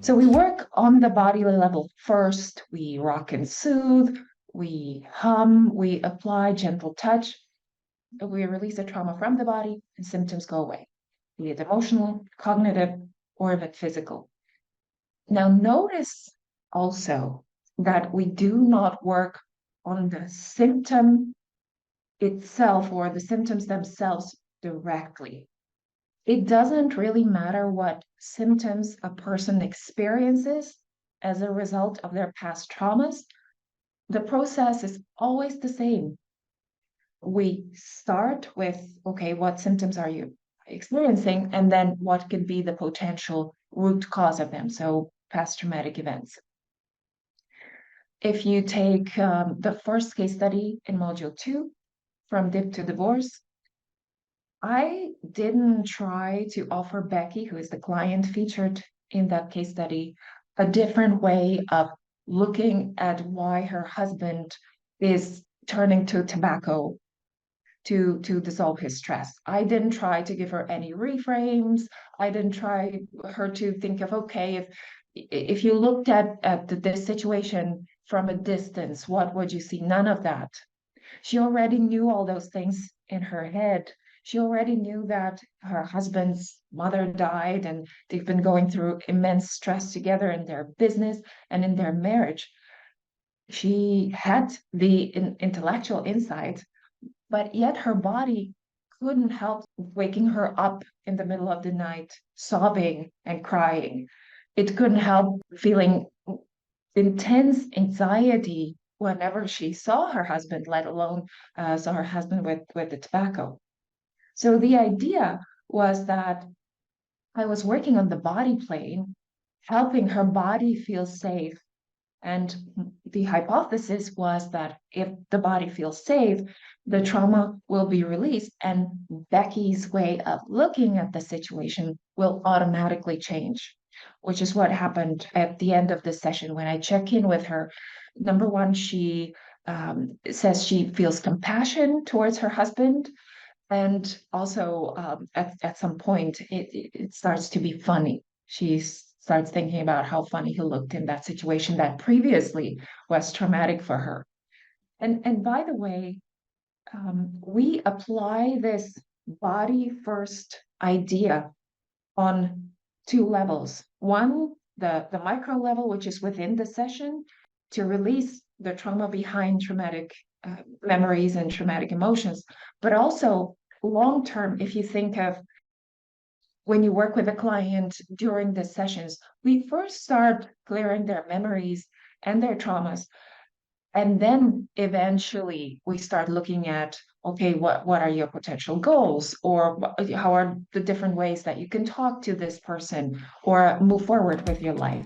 So we work on the body level first. We rock and soothe, we hum, we apply gentle touch, we release the trauma from the body, and symptoms go away, be it emotional, cognitive, or even physical. Now, notice also that we do not work on the symptom itself or the symptoms themselves directly. It doesn't really matter what symptoms a person experiences as a result of their past traumas. The process is always the same. We start with, okay, what symptoms are you experiencing? And then what could be the potential root cause of them? So, past traumatic events. If you take the first case study in module 2, from dip to divorce, I didn't try to offer Becky, who is the client featured in that case study, a different way of looking at why her husband is turning to tobacco to dissolve his stress. I didn't try to give her any reframes. I didn't try her to think of, okay, if you looked at this situation from a distance, what would you see? None of that. She already knew all those things in her head. She already knew that her husband's mother died and they've been going through immense stress together in their business and in their marriage. She had the intellectual insight, but yet her body couldn't help waking her up in the middle of the night, sobbing and crying. It couldn't help feeling intense anxiety whenever she saw her husband, let alone saw her husband with the tobacco. So the idea was that I was working on the body plane, helping her body feel safe. And the hypothesis was that if the body feels safe, the trauma will be released, and Becky's way of looking at the situation will automatically change, which is what happened at the end of the session when I check in with her. Number one, she says she feels compassion towards her husband. And also, at some point, it starts to be funny. She starts thinking about how funny he looked in that situation that previously was traumatic for her. And by the way, we apply this body first idea on two levels. One, the micro level, which is within the session, to release the trauma behind traumatic memories and traumatic emotions, but also long term, if you think of when you work with a client during the sessions, we first start clearing their memories and their traumas. And then eventually we start looking at, okay, what are your potential goals? Or how are the different ways that you can talk to this person or move forward with your life?